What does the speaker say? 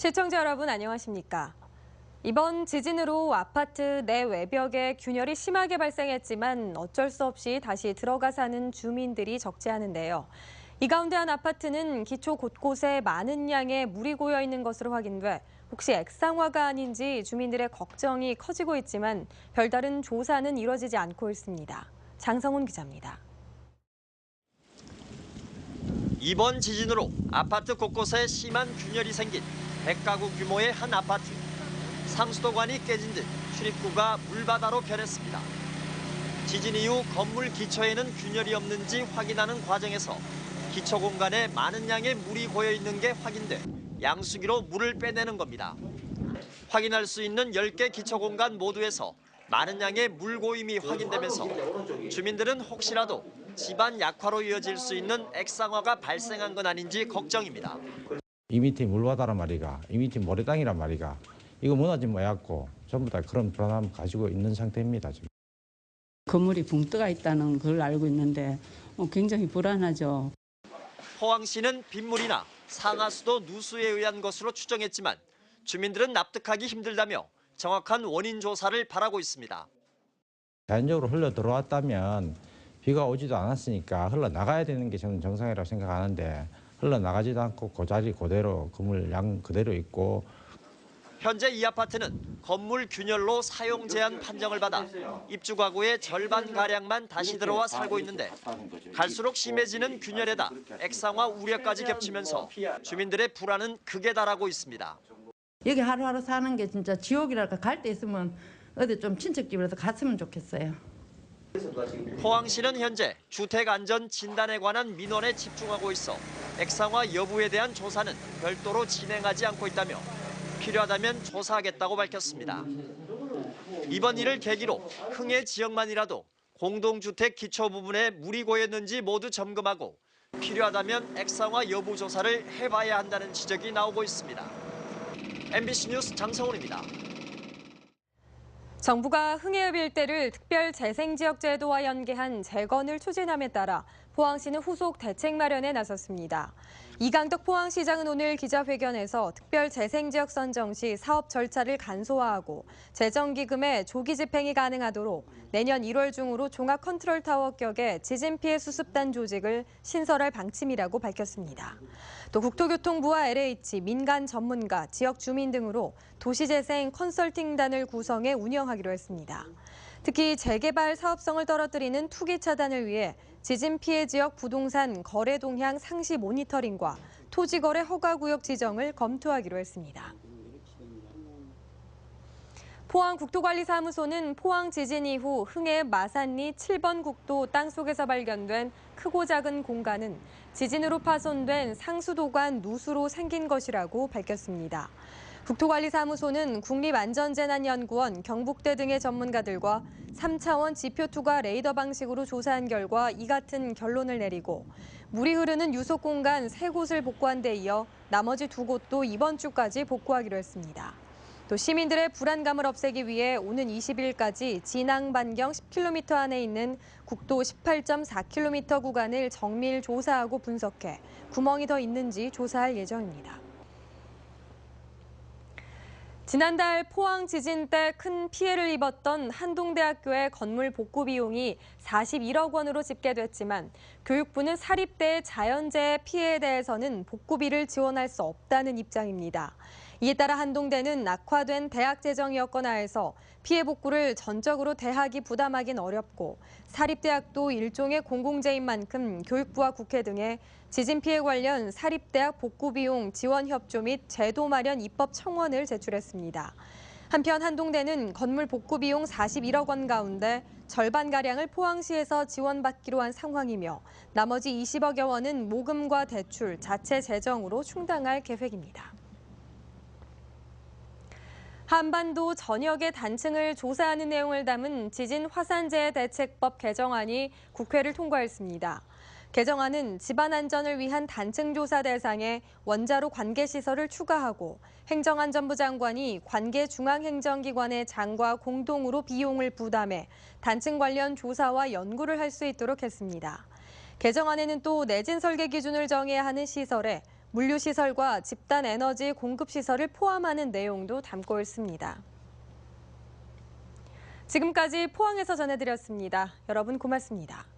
시청자 여러분 안녕하십니까? 이번 지진으로 아파트 내 외벽에 균열이 심하게 발생했지만 어쩔 수 없이 다시 들어가 사는 주민들이 적지 않은데요. 이 가운데 한 아파트는 기초 곳곳에 많은 양의 물이 고여 있는 것으로 확인돼 혹시 액상화가 아닌지 주민들의 걱정이 커지고 있지만 별다른 조사는 이뤄지지 않고 있습니다. 장성훈 기자입니다. 이번 지진으로 아파트 곳곳에 심한 균열이 생긴 100가구 규모의 한 아파트. 상수도관이 깨진 듯 출입구가 물바다로 변했습니다. 지진 이후 건물 기초에는 균열이 없는지 확인하는 과정에서 기초 공간에 많은 양의 물이 고여 있는 게 확인돼 양수기로 물을 빼내는 겁니다. 확인할 수 있는 10개 기초 공간 모두에서 많은 양의 물 고임이 확인되면서 주민들은 혹시라도 집안 약화로 이어질 수 있는 액상화가 발생한 건 아닌지 걱정입니다. 이 밑이 물바다란 말이가, 이 밑이 모래땅이란 말이가, 이거 무너지면 뭐였고 전부 다 그런 불안함을 가지고 있는 상태입니다. 지금. 건물이 붕 떠가 있다는 걸 알고 있는데 굉장히 불안하죠. 포항시는 빗물이나 상하수도 누수에 의한 것으로 추정했지만 주민들은 납득하기 힘들다며 정확한 원인 조사를 바라고 있습니다. 자연적으로 흘러 들어왔다면 비가 오지도 않았으니까 흘러나가야 되는 게 저는 정상이라고 생각하는데 흘러나가지도 않고 그 자리 그대로 건물 양 그대로 있고. 현재 이 아파트는 건물 균열로 사용 제한 판정을 받아 입주 가구의 절반가량만 다시 들어와 살고 있는데 갈수록 심해지는 균열에다 액상화 우려까지 겹치면서 주민들의 불안은 극에 달하고 있습니다. 여기 하루하루 사는 게 진짜 지옥이랄까. 갈 때 있으면 어디 좀 친척집이라도 갔으면 좋겠어요. 포항시는 현재 주택안전진단에 관한 민원에 집중하고 있어 액상화 여부에 대한 조사는 별도로 진행하지 않고 있다며 필요하다면 조사하겠다고 밝혔습니다. 이번 일을 계기로 흥해 지역만이라도 공동주택 기초 부분에 물이 고였는지 모두 점검하고 필요하다면 액상화 여부 조사를 해봐야 한다는 지적이 나오고 있습니다. MBC 뉴스 장성훈입니다. 정부가 흥해읍 일대를 특별재생지역 제도와 연계한 재건을 추진함에 따라 포항시는 후속 대책 마련에 나섰습니다. 이강덕 포항시장은 오늘 기자회견에서 특별재생지역 선정 시 사업 절차를 간소화하고 재정기금의 조기 집행이 가능하도록 내년 1월 중으로 종합컨트롤타워 격의 지진 피해 수습단 조직을 신설할 방침이라고 밝혔습니다. 또 국토교통부와 LH, 민간 전문가, 지역 주민 등으로 도시재생 컨설팅단을 구성해 운영하기로 했습니다. 특히 재개발 사업성을 떨어뜨리는 투기 차단을 위해 지진 피해 지역 부동산 거래 동향 상시 모니터링과 토지거래 허가구역 지정을 검토하기로 했습니다. 포항국토관리사무소는 포항 지진 이후 흥해 마산리 7번 국도 땅속에서 발견된 크고 작은 공간은 지진으로 파손된 상수도관 누수로 생긴 것이라고 밝혔습니다. 국토관리사무소는 국립안전재난연구원, 경북대 등의 전문가들과 3차원 지표투과 레이더 방식으로 조사한 결과 이 같은 결론을 내리고 물이 흐르는 유속 공간 3곳을 복구한 데 이어 나머지 2곳도 이번 주까지 복구하기로 했습니다. 또 시민들의 불안감을 없애기 위해 오는 20일까지 진앙 반경 10km 안에 있는 국도 18.4km 구간을 정밀 조사하고 분석해 구멍이 더 있는지 조사할 예정입니다. 지난달 포항 지진 때 큰 피해를 입었던 한동대학교의 건물 복구 비용이 41억 원으로 집계됐지만 교육부는 사립대의 자연재해 피해에 대해서는 복구비를 지원할 수 없다는 입장입니다. 이에 따라 한동대는 악화된 대학 재정 여건 하에서 피해 복구를 전적으로 대학이 부담하긴 어렵고 사립대학도 일종의 공공재인 만큼 교육부와 국회 등에 지진 피해 관련 사립대학 복구 비용 지원 협조 및 제도 마련 입법 청원을 제출했습니다. 한편 한동대는 건물 복구 비용 41억 원 가운데 절반가량을 포항시에서 지원받기로 한 상황이며 나머지 20억여 원은 모금과 대출, 자체 재정으로 충당할 계획입니다. 한반도 전역의 단층을 조사하는 내용을 담은 지진 화산재해 대책법 개정안이 국회를 통과했습니다. 개정안은 집안 안전을 위한 단층 조사 대상에 원자로 관계 시설을 추가하고 행정안전부 장관이 관계 중앙행정기관의 장과 공동으로 비용을 부담해 단층 관련 조사와 연구를 할 수 있도록 했습니다. 개정안에는 또 내진 설계 기준을 정해야 하는 시설에 물류시설과 집단 에너지 공급시설을 포함하는 내용도 담고 있습니다. 지금까지 포항에서 전해드렸습니다. 여러분 고맙습니다.